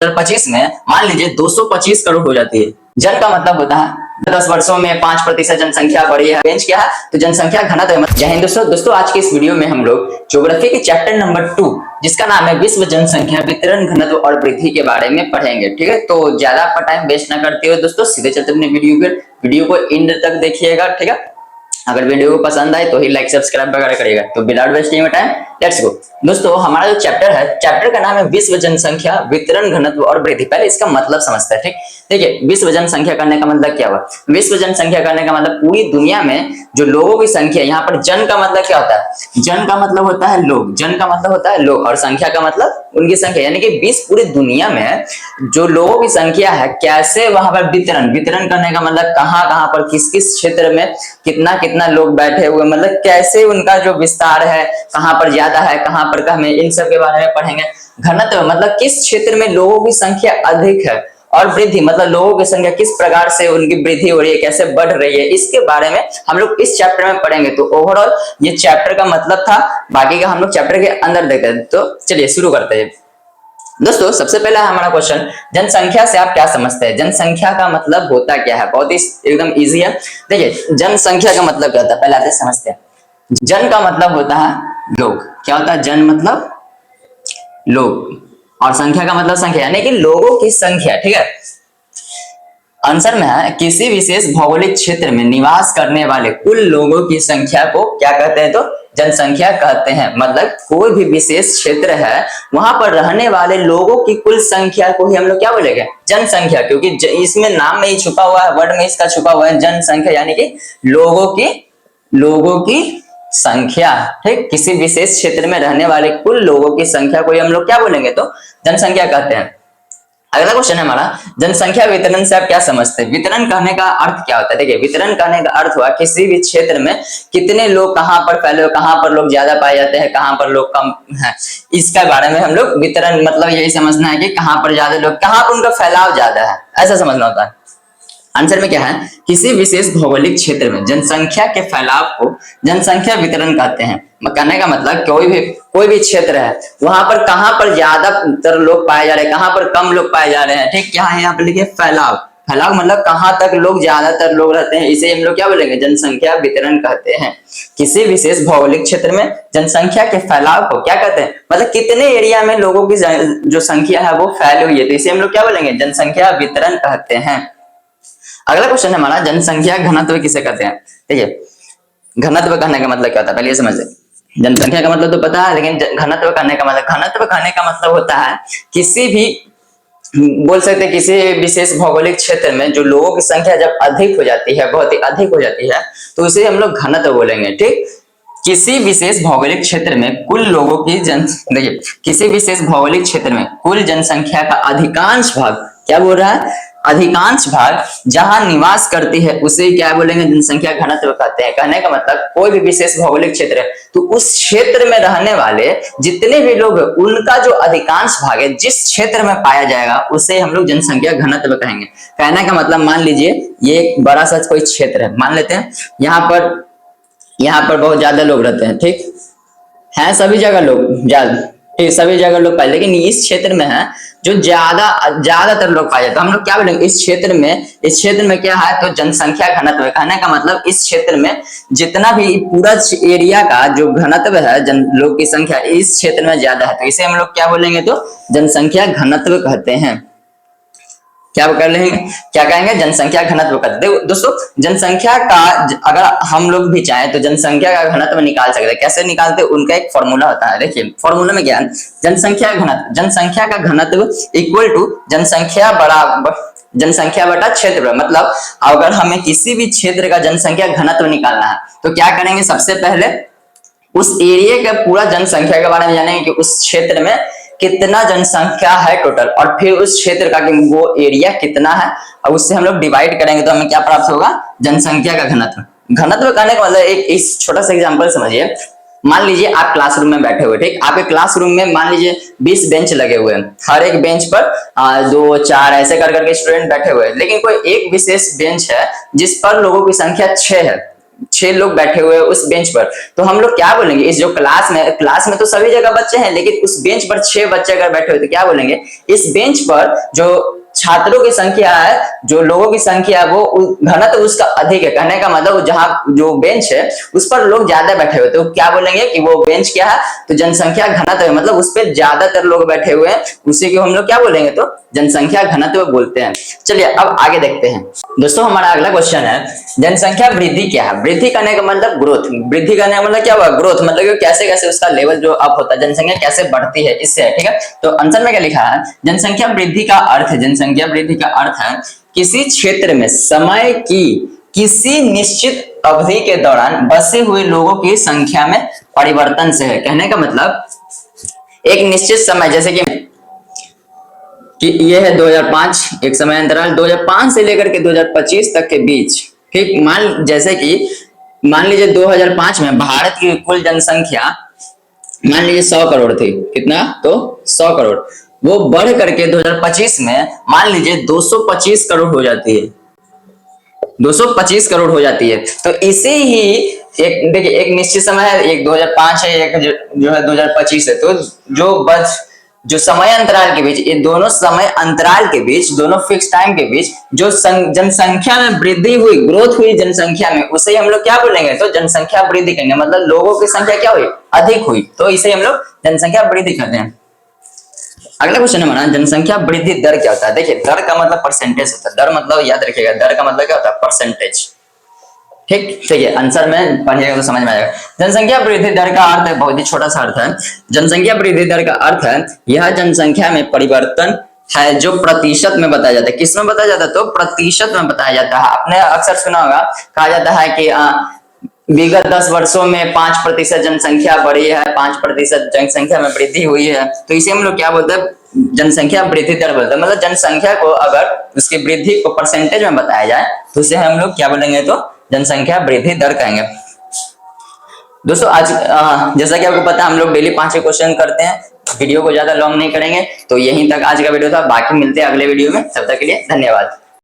2025 में मान लीजिए 225 करोड़ हो जाती है। जन का मतलब होता है 10 वर्षों में 5% जनसंख्या बढ़ी है। रेंज क्या है? तो जनसंख्या घनत्व। जय हिंद दोस्तों, आज के इस वीडियो में हम लोग ज्योग्राफी के चैप्टर नंबर 2 जिसका नाम है विश्व जनसंख्या वितरण घनत्व और वृद्धि के बारे में पढ़ेंगे। ठीक है, तो ज्यादा आपका टाइम वेस्ट ना करते हुए दोस्तों सीधे चलते अपने वीडियो को एंड तक देखिएगा। ठीक है, अगर वीडियो को पसंद आए तो ही लाइक सब्सक्राइब वगैरह करिएगा। तो without wasting time let's go. दोस्तों, हमारा जो चैप्टर है, चैप्टर का नाम है विश्व जनसंख्या वितरण घनत्व और वृद्धि। पहले इसका मतलब समझते हैं। ठीक, देखिए विश्व जनसंख्या करने का मतलब क्या हुआ? विश्व जनसंख्या करने का मतलब पूरी दुनिया में जो लोगों की संख्या। यहाँ पर जन का मतलब क्या होता है? जन का मतलब होता है लोग, जन का मतलब होता है लोग, और संख्या का मतलब उनकी संख्या, यानी कि विश्व पूरी दुनिया में जो लोगों की संख्या है कैसे वहां पर वितरण करने का मतलब कहाँ कहाँ पर किस किस क्षेत्र में कितना कितना लोग बैठे हुए, मतलब कैसे उनका जो विस्तार है, कहाँ पर ज्यादा है कहाँ पर कम है, इन सब के बारे में पढ़ेंगे। घनत्व मतलब किस क्षेत्र में लोगों की संख्या अधिक है, और वृद्धि मतलब लोगों की संख्या किस प्रकार से उनकी वृद्धि हो रही है, कैसे बढ़ रही है, इसके बारे में हम लोग इस चैप्टर में पढ़ेंगे। तो ओवरऑल ये चैप्टर का मतलब था, बाकी का हम लोग चैप्टर के अंदर देखते हैं। तो चलिए शुरू करते हैं। दोस्तों, सबसे पहला हमारा क्वेश्चन, जनसंख्या से आप क्या समझते हैं? जनसंख्या का मतलब होता क्या है? बहुत ही एकदम इजी है। देखिए जनसंख्या का मतलब क्या होता है, पहले आते समझते हैं। जन का मतलब होता है लोग। क्या होता है? जन मतलब लोग, और संख्या का मतलब संख्या, यानी कि लोगों की संख्या। ठीक है, आंसर में है किसी विशेष भौगोलिक क्षेत्र में निवास करने वाले कुल लोगों की संख्या को क्या कहते हैं? तो जनसंख्या कहते हैं। मतलब कोई भी विशेष क्षेत्र है वहां पर रहने वाले लोगों की कुल संख्या को ही हम लोग क्या बोलेंगे? जनसंख्या। क्योंकि इसमें नाम में ही छुपा हुआ है, वर्ड में इसका छुपा हुआ है जनसंख्या, यानी कि लोगों की संख्या। ठीक, किसी विशेष क्षेत्र में रहने वाले कुल लोगों की संख्या को ही हम लोग क्या बोलेंगे? तो जनसंख्या कहते हैं। अगला क्वेश्चन है हमारा, जनसंख्या वितरण से आप क्या समझते हैं? वितरण कहने का अर्थ क्या होता है? देखिए वितरण कहने का अर्थ हुआ किसी भी क्षेत्र में कितने लोग कहां पर फैले, कहां पर लोग ज्यादा पाए जाते हैं, कहां पर लोग कम हैं, इसके बारे में हम लोग वितरण मतलब यही समझना है कि कहां पर ज्यादा लोग, कहां पर उनका फैलाव ज्यादा है, ऐसा समझना होता है। आंसर में क्या है? किसी विशेष भौगोलिक क्षेत्र में जनसंख्या के फैलाव को जनसंख्या वितरण कहते हैं। कहने का मतलब कोई भी क्षेत्र है वहां पर कहां पर ज्यादातर लोग पाए जा रहे हैं, कहां पर कम लोग पाए जा रहे हैं। ठीक, क्या है यहाँ पर लिखे? फैलाव। फैलाव मतलब कहां तक लोग ज्यादातर लोग रहते हैं, इसे हम लोग क्या बोलेंगे? जनसंख्या वितरण कहते हैं। किसी विशेष भौगोलिक क्षेत्र में जनसंख्या के फैलाव को क्या कहते हैं? मतलब कितने एरिया में लोगों की जो संख्या है वो फैली हुई है, तो इसे हम लोग क्या बोलेंगे? जनसंख्या वितरण कहते हैं। अगला क्वेश्चन है हमारा, जनसंख्या घनत्व किसे कहते हैं? देखिए घनत्व कहने का मतलब क्या होता है पहले ये समझे। जनसंख्या का मतलब तो पता है, लेकिन घनत्व कहने का मतलब, घनत्व कहने का मतलब होता है किसी भी, बोल सकते हैं किसी विशेष भौगोलिक क्षेत्र में जो लोगों की संख्या जब अधिक हो जाती है, बहुत ही अधिक हो जाती है, तो इसे हम लोग घनत्व बोलेंगे। ठीक, किसी विशेष भौगोलिक क्षेत्र में कुल लोगों की देखिए किसी विशेष भौगोलिक क्षेत्र में कुल जनसंख्या का अधिकांश भाग, क्या बोल रहा है? अधिकांश भाग जहां निवास करती है उसे क्या बोलेंगे? जनसंख्या घनत्व कहते हैं। कहने का मतलब कोई भी विशेष भौगोलिक क्षेत्र है तो उस क्षेत्र में रहने वाले जितने भी लोग हैं उनका जो अधिकांश भाग है जिस क्षेत्र में पाया जाएगा उसे हम लोग जनसंख्या घनत्व कहेंगे। कहने का मतलब मान लीजिए ये एक बड़ा सा कोई क्षेत्र है, मान लेते हैं यहाँ पर बहुत ज्यादा लोग रहते हैं। ठीक है, सभी जगह लोग ज्यादा, ठीक, सभी जगह लोग पाए, लेकिन इस क्षेत्र में है जो ज्यादातर लोग पाए जाते हैं, हम लोग क्या बोलेंगे? इस क्षेत्र में क्या है? तो जनसंख्या घनत्व। कहने का मतलब इस क्षेत्र में जितना भी पूरा एरिया का जो घनत्व है, लोग की संख्या इस क्षेत्र में ज्यादा है, तो इसे हम लोग क्या बोलेंगे? तो जनसंख्या घनत्व कहते हैं। क्या कर लेंगे? क्या कहेंगे? जनसंख्या घनत्व कहते हैं। देखो दोस्तों, जनसंख्या का अगर हम लोग भी चाहें तो जनसंख्या का घनत्व निकाल सकते हैं। कैसे निकालते हैं? उनका एक फॉर्मूला होता है। देखिए फॉर्मूला में क्या है? जनसंख्या का घनत्व इक्वल टू जनसंख्या बटा क्षेत्र। मतलब अगर हमें किसी भी क्षेत्र का जनसंख्या घनत्व निकालना है तो क्या करेंगे? सबसे पहले उस एरिया का पूरा जनसंख्या के बारे में जानेंगे कि उस क्षेत्र में कितना जनसंख्या है टोटल, और फिर उस क्षेत्र का कि वो एरिया कितना है, और उससे हम लोग डिवाइड करेंगे तो हमें क्या प्राप्त होगा? जनसंख्या का घनत्व। घनत्व करने का मतलब एक छोटा सा एग्जांपल समझिए। मान लीजिए आप क्लासरूम में बैठे हुए, ठीक, आपके क्लासरूम में मान लीजिए 20 बेंच लगे हुए हैं, हर एक बेंच पर 2 4 ऐसे कर करके स्टूडेंट बैठे हुए हैं, लेकिन कोई एक विशेष बेंच है जिस पर लोगों की संख्या 6 है। 6 लोग बैठे हुए हैं उस बेंच पर, तो हम लोग क्या बोलेंगे? इस जो क्लास में तो सभी जगह बच्चे हैं, लेकिन उस बेंच पर 6 बच्चे अगर बैठे हुए तो क्या बोलेंगे? इस बेंच पर जो छात्रों की संख्या है, जो लोगों की संख्या है, वो घनत्व उसका अधिक है। कहने का मतलब जहां जो बेंच है उस पर लोग ज्यादा बैठे हुए, तो क्या बोलेंगे कि वो बेंच क्या है? तो जनसंख्या घनत्व है, मतलब उस पर ज्यादातर लोग बैठे हुए हैं, उसी को हम लोग क्या बोलेंगे? तो जनसंख्या घनत्व बोलते हैं। चलिए अब आगे देखते हैं। दोस्तों हमारा अगला क्वेश्चन है, जनसंख्या वृद्धि क्या है? वृद्धि करने का मतलब ग्रोथ, वृद्धि करने का मतलब क्या हुआ? ग्रोथ, मतलब कैसे कैसे उसका लेवल जो अप होता है, जनसंख्या कैसे बढ़ती है, इससे है। ठीक है, तो आंसर में क्या लिखा है? जनसंख्या वृद्धि का अर्थ, जनसंख्या वृद्धि का अर्थ है किसी क्षेत्र में समय की किसी निश्चित अवधि के दौरान बसे हुए लोगों की संख्या में परिवर्तन से है। कहने का मतलब एक निश्चित समय, जैसे कि ये है 2005, एक समय अंतराल 2005 से लेकर के 2025 तक के बीच। ठीक, मान लीजिए 2005 में भारत की कुल जनसंख्या मान लीजिए 100 करोड़ थी। कितना? तो 100 करोड़। वो बढ़ करके 2025 में मान लीजिए 225 करोड़ हो जाती है, 225 करोड़ हो जाती है। तो इसे ही एक देखिए, एक निश्चित समय है, एक 2005 है, एक जो है 2025 है। तो जो समय अंतराल के बीच, ये दोनों समय अंतराल के बीच, दोनों फिक्स टाइम के बीच जो जनसंख्या में वृद्धि हुई, ग्रोथ हुई जनसंख्या में, उसे हम लोग क्या बोलेंगे? तो जनसंख्या वृद्धि कहेंगे। मतलब लोगों की संख्या क्या हुई? अधिक हुई, तो इसे हम लोग जनसंख्या वृद्धि कहते हैं। अगला क्वेश्चन हमारा, जनसंख्या वृद्धि दर क्या होता है? देखिए, दर का मतलब परसेंटेज होता है। दर मतलब याद रखिएगा, दर का मतलब क्या होता है? परसेंटेज। ठीक, चलिए आंसर में पढ़िएगा तो समझ में आएगा। जनसंख्या वृद्धि दर का अर्थ है, बहुत ही छोटा सा अर्थ है। जनसंख्या वृद्धि दर का अर्थ है यह जनसंख्या में परिवर्तन है जो प्रतिशत में बताया जाता है। किस में बताया जाता है? तो प्रतिशत में बताया जाता है। आपने अक्सर सुना होगा, कहा जाता है कि विगत 10 वर्षों में 5% जनसंख्या बढ़ी है, 5% जनसंख्या में वृद्धि हुई है। तो इसे हम लोग क्या बोलते हैं? जनसंख्या वृद्धि दर बोलते हैं। मतलब जनसंख्या को अगर उसकी वृद्धि को परसेंटेज में बताया जाए तो इसे हम लोग क्या बोलेंगे? तो जनसंख्या वृद्धि दर कहेंगे। दोस्तों आज जैसा कि आपको पता है, हम लोग डेली 5 क्वेश्चन करते हैं। वीडियो को ज्यादा लॉन्ग नहीं करेंगे, तो यहीं तक आज का वीडियो था। बाकी मिलते हैं अगले वीडियो में, तब तक के लिए धन्यवाद।